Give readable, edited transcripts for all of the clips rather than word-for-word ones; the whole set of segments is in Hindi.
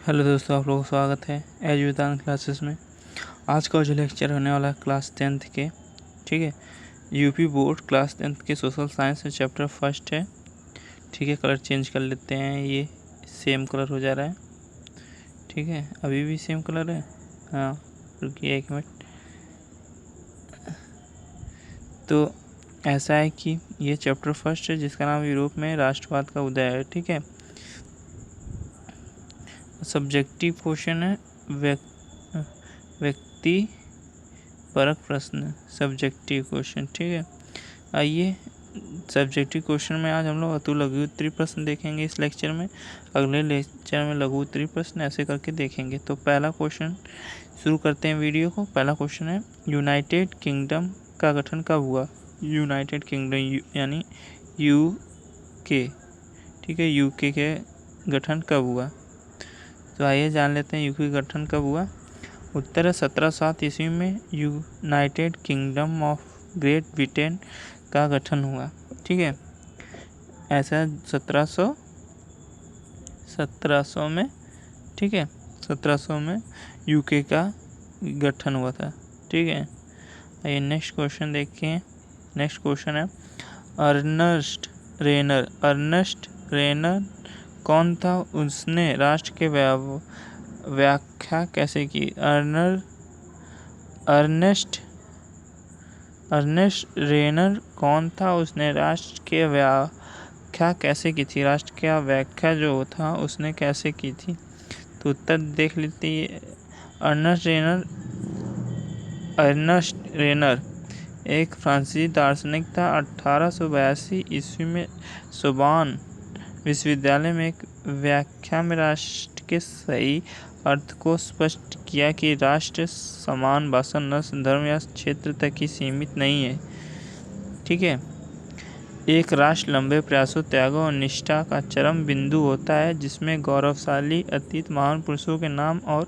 हेलो दोस्तों, आप लोगों का स्वागत है एज विदान क्लासेस में। आज का जो लेक्चर होने वाला है क्लास 10th के, ठीक है, यूपी बोर्ड क्लास 10th के सोशल साइंस में चैप्टर फर्स्ट है। ठीक है, कलर चेंज कर लेते हैं, ये सेम कलर हो जा रहा है। ठीक है, अभी भी सेम कलर है। हाँ, रुकिए एक मिनट। तो ऐसा है कि ये चैप्टर फर्स्ट है जिसका नाम यूरोप में राष्ट्रवाद का उदय है। ठीक है, सब्जेक्टिव क्वेश्चन है, व्यक्ति परक प्रश्न, सब्जेक्टिव क्वेश्चन। ठीक है, आइए सब्जेक्टिव क्वेश्चन में आज हम लोग अतु लघु उत्तरी प्रश्न देखेंगे इस लेक्चर में। अगले लेक्चर में लघु उत्तरी प्रश्न ऐसे करके देखेंगे। तो पहला क्वेश्चन शुरू करते हैं वीडियो को। पहला क्वेश्चन है, यूनाइटेड किंगडम का गठन कब हुआ? यूनाइटेड किंगडम यानी यूके। ठीक है, यूके के गठन कब हुआ? तो आइए जान लेते हैं यूके का गठन कब हुआ। उत्तर है 1707 ईस्वी में United kingdom of great Britain का गठन हुआ। ठीक है, ऐसा 1700 में, ठीक है, 1700 में यूके का गठन हुआ था। ठीक है, आइए नेक्स्ट क्वेश्चन देखें। नेक्स्ट क्वेश्चन है, अर्नस्ट रेनर कौन था? उसने राष्ट्र के व्याख्या कैसे की? अर्नेस्ट रेनर कौन था? उसने राष्ट्र के व्याख्या कैसे की थी? राष्ट्र का व्याख्या जो था उसने कैसे की थी? तो उत्तर देख लेते हैं। अर्नस्ट रेनर एक फ्रांसीसी दार्शनिक था। 1882 ईस्वी में सोबान विश्वविद्यालय में एक व्याख्या में राष्ट्र के सही अर्थ को स्पष्ट किया कि राष्ट्र समान भाषा, नस्ल, धर्म या क्षेत्र तक ही सीमित नहीं है। ठीक है, एक राष्ट्र लंबे प्रयासों, त्यागों और निष्ठा का चरम बिंदु होता है जिसमें गौरवशाली अतीत महान पुरुषों के नाम और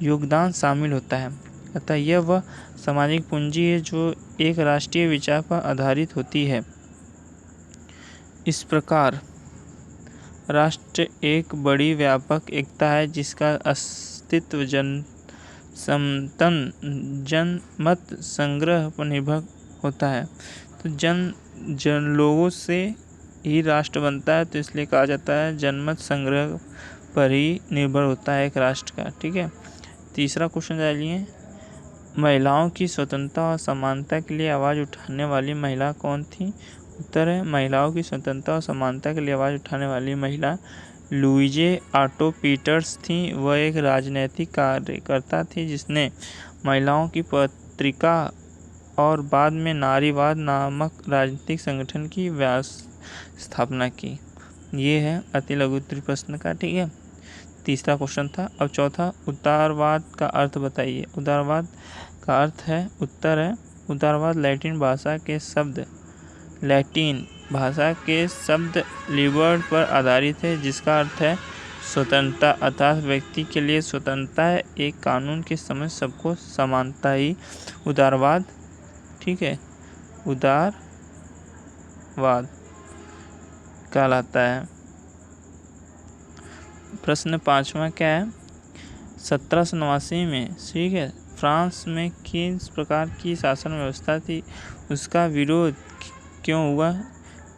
योगदान शामिल होता है। अतः यह वह सामाजिक पूंजी है जो एक राष्ट्रीय विचार पर आधारित होती है। इस प्रकार राष्ट्र एक बड़ी व्यापक एकता है जिसका अस्तित्व जनमत संग्रह पर निर्भर होता है। तो जन लोगों से ही राष्ट्र बनता है, तो इसलिए कहा जाता है जनमत संग्रह पर ही निर्भर होता है एक राष्ट्र का। ठीक है, तीसरा क्वेश्चन जानिए, महिलाओं की स्वतंत्रता और समानता के लिए आवाज़ उठाने वाली महिला कौन थी? उत्तर है, महिलाओं की स्वतंत्रता और समानता के लिए आवाज़ उठाने वाली महिला लुइजे ऑटो पीटर्स थी। वह एक राजनैतिक कार्यकर्ता थी जिसने महिलाओं की पत्रिका और बाद में नारीवाद नामक राजनीतिक संगठन की स्थापना की। ये है अति लघु उत्तरी प्रश्न का। ठीक है, तीसरा क्वेश्चन था। अब चौथा, उदारवाद का अर्थ बताइए। उदारवाद का अर्थ है, उत्तर है, उदारवाद लैटिन भाषा के शब्द लिबर्ट पर आधारित है जिसका अर्थ है स्वतंत्रता, अर्थात व्यक्ति के लिए स्वतंत्रता है, एक कानून के समझ सबको समानता ही उदारवाद, ठीक है, उदारवाद कहलाता है। प्रश्न 5वां क्या है? 1789 में, ठीक है, फ्रांस में किस प्रकार की शासन व्यवस्था थी? उसका विरोध क्यों हुआ?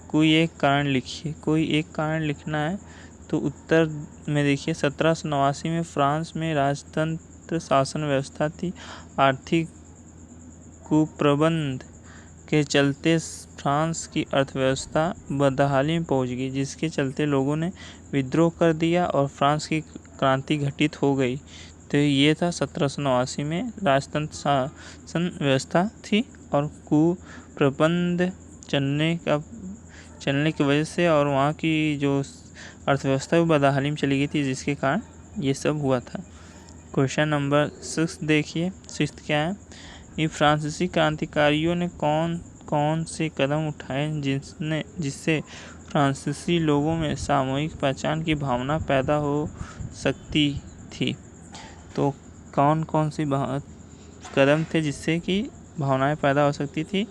कोई एक कारण लिखिए। कोई एक कारण लिखना है। तो उत्तर में देखिए, 1789 में फ्रांस में राजतंत्र शासन व्यवस्था थी। आर्थिक कुप्रबंध के चलते फ्रांस की अर्थव्यवस्था बदहाली में पहुंच गई, जिसके चलते लोगों ने विद्रोह कर दिया और फ्रांस की क्रांति घटित हो गई। तो ये था 1789 में राजतंत्र शासन व्यवस्था थी और कुप्रबंध चलने की वजह से और वहाँ की जो अर्थव्यवस्था वो बदहाली में चली गई थी, जिसके कारण ये सब हुआ था। क्वेश्चन नंबर 6 देखिए। 6 क्या है? ये फ्रांसीसी क्रांतिकारियों ने कौन से कदम उठाए जिससे फ्रांसीसी लोगों में सामूहिक पहचान की भावना पैदा हो सकती थी? तो कौन सी कदम थे जिससे कि भावनाएं पैदा हो सकती थी?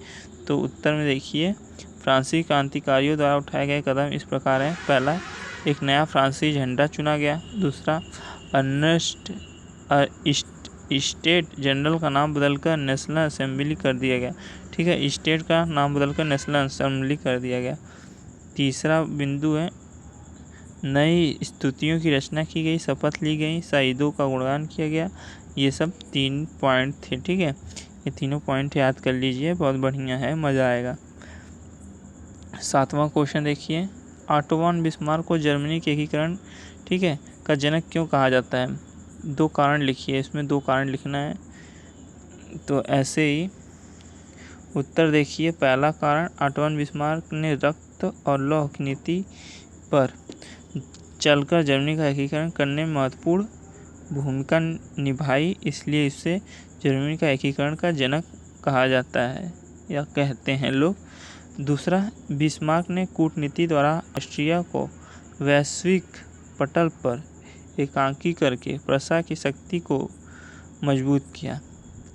तो उत्तर में देखिए, फ्रांसीसी क्रांतिकारियों द्वारा उठाए गए कदम इस प्रकार हैं। पहला, एक नया फ्रांसीसी झंडा चुना गया। दूसरा, अर्नेस्ट स्टेट जनरल का नाम बदलकर नेशनल असेंबली कर दिया गया। ठीक है, स्टेट का नाम बदलकर नेशनल असेंबली कर दिया गया। तीसरा बिंदु है नई स्तुतियों की रचना की गई, शपथ ली गई, शहीदों का गुणगान किया गया। ये सब 3 पॉइंट थे। ठीक है, ये तीनों पॉइंट याद कर लीजिए, बहुत बढ़िया है, मज़ा आएगा। 7वां क्वेश्चन देखिए, ऑटो वन बिस्मार्क को जर्मनी के एकीकरण, ठीक है, का जनक क्यों कहा जाता है? 2 कारण लिखिए, इसमें 2 कारण लिखना है। तो ऐसे ही उत्तर देखिए। पहला कारण, ऑटो वन बिस्मार्क ने रक्त और लौह की नीति पर चलकर जर्मनी का एकीकरण करने में महत्वपूर्ण भूमिका निभाई, इसलिए इसे जर्मनी का एकीकरण का जनक कहा जाता है या कहते हैं लोग। दूसरा, बिस्मार्क ने कूटनीति द्वारा ऑस्ट्रिया को वैश्विक पटल पर एकांकी करके प्रशा की शक्ति को मजबूत किया।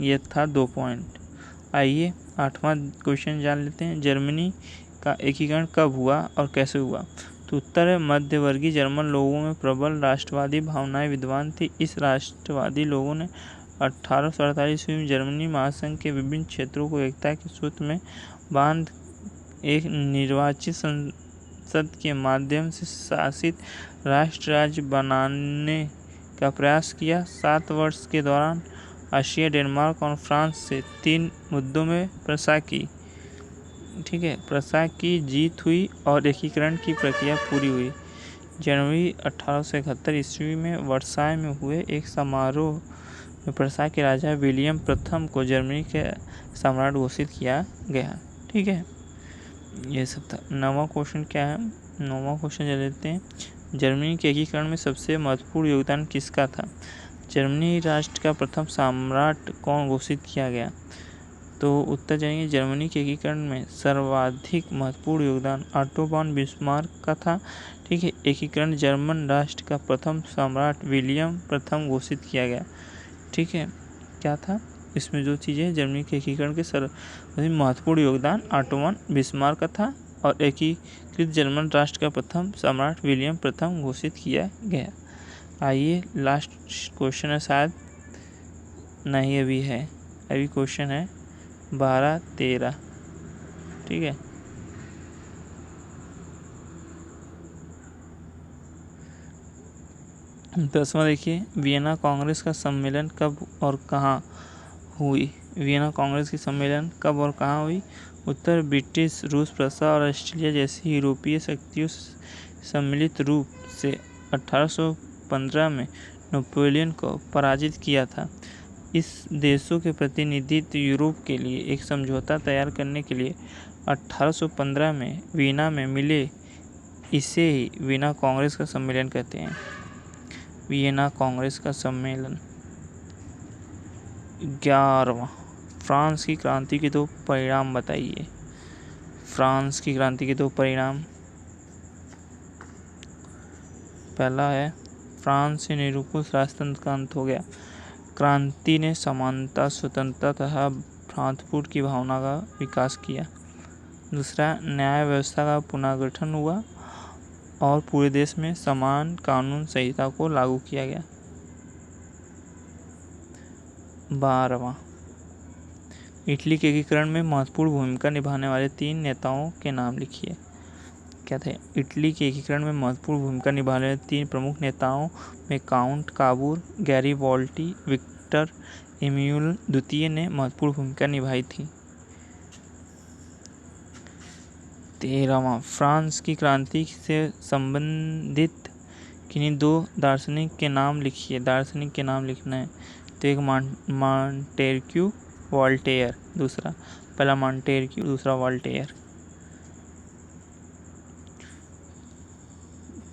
यह था 2 पॉइंट। आइए 8वां क्वेश्चन जान लेते हैं, जर्मनी का एकीकरण कब हुआ और कैसे हुआ? तो उत्तर है, मध्यवर्गीय जर्मन लोगों में प्रबल राष्ट्रवादी भावनाएं विद्यमान थी। इस राष्ट्रवादी लोगों ने 1848 ईस्वी में जर्मनी महासंघ के विभिन्न क्षेत्रों को एकता के सूत्र में बांध एक निर्वाचित संसद के माध्यम से शासित राष्ट्र राज्य बनाने का प्रयास किया। 7 वर्ष के दौरान ऑस्ट्रिया, डेनमार्क और फ्रांस से 3 मुद्दों में प्रशा की जीत हुई और एकीकरण की प्रक्रिया पूरी हुई। जनवरी 1871 ईस्वी में वर्साय में हुए एक समारोह में प्रशा के राजा विलियम प्रथम को जर्मनी के सम्राट घोषित किया गया। ठीक है, ये सब था। 9वां क्वेश्चन क्या है? 9वां क्वेश्चन ले लेते हैं, जर्मनी के एकीकरण में सबसे महत्वपूर्ण योगदान किसका था? जर्मनी राष्ट्र का प्रथम सम्राट कौन घोषित किया गया? तो उत्तर जाएंगे, जर्मनी के एकीकरण में सर्वाधिक महत्वपूर्ण योगदान ऑटो वन बिस्मार्क का था। ठीक है, एकीकरण जर्मन राष्ट्र का प्रथम सम्राट विलियम प्रथम घोषित किया गया। ठीक है, क्या था इसमें जो चीज़ें, जर्मनी के एकीकरण के सर्वाधिक महत्वपूर्ण योगदान ऑटो वन बिस्मार्क का था और एकीकृत जर्मन राष्ट्र का प्रथम सम्राट विलियम प्रथम घोषित किया गया। आइए लास्ट क्वेश्चन है, शायद नहीं अभी है, अभी क्वेश्चन है 12-13। ठीक है, दसवां देखिए, वियना कांग्रेस का सम्मेलन कब और कहाँ हुई? वियना कांग्रेस की सम्मेलन कब और कहाँ हुई? उत्तर, ब्रिटिश, रूस, प्रशा और ऑस्ट्रिया जैसी यूरोपीय शक्तियों सम्मिलित रूप से 1815 में नेपोलियन को पराजित किया था। इस देशों के प्रतिनिधित्व यूरोप के लिए एक समझौता तैयार करने के लिए 1815 में वीना में मिले, इसे ही वियना कांग्रेस का सम्मेलन कहते हैं। वियना कांग्रेस का सम्मेलन। 11वां, फ्रांस की क्रांति के 2 परिणाम बताइए। फ्रांस की क्रांति के 2 परिणाम। पहला है, फ्रांस से निरंकुश राजतंत्र का अंत हो गया। क्रांति ने समानता, स्वतंत्रता तथा भ्रातृत्व की भावना का विकास किया। दूसरा, न्याय व्यवस्था का पुनर्गठन हुआ और पूरे देश में समान कानून संहिता को लागू किया गया। 12वां, इटली के एकीकरण में महत्वपूर्ण भूमिका निभाने वाले 3 नेताओं के नाम लिखिए। क्या थे? इटली के एकीकरण में महत्वपूर्ण भूमिका निभाने वाले 3 प्रमुख नेताओं में काउंट काबूर, गैरिबॉल्डी, विक्टर एम्यूल द्वितीय ने महत्वपूर्ण भूमिका निभाई थी। 13वां, फ्रांस की क्रांति से संबंधित किन्हीं 2 दार्शनिक के नाम लिखिए। दार्शनिक के नाम लिखना है, तो एक मॉन्टेस्क्यू, वोल्टेयर। दूसरा, पहला मॉन्टेस्क्यू, दूसरा वोल्टेयर।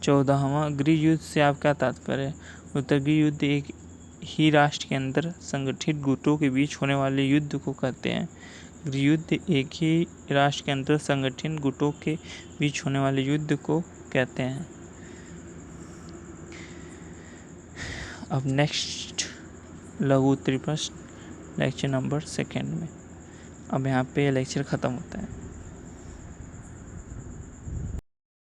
14वां, गृह युद्ध से आपका तात्पर्य है? उत्तर, गृह युद्ध एक ही राष्ट्र के अंदर संगठित गुटों के बीच होने वाले युद्ध को कहते हैं। गृह युद्ध एक ही राष्ट्र के अंदर संगठित गुटों के बीच होने वाले युद्ध को कहते हैं। अब नेक्स्ट लघु उत्तरी प्रश्न लेक्चर नंबर 2 में। अब यहाँ पे लेक्चर ख़त्म होता है।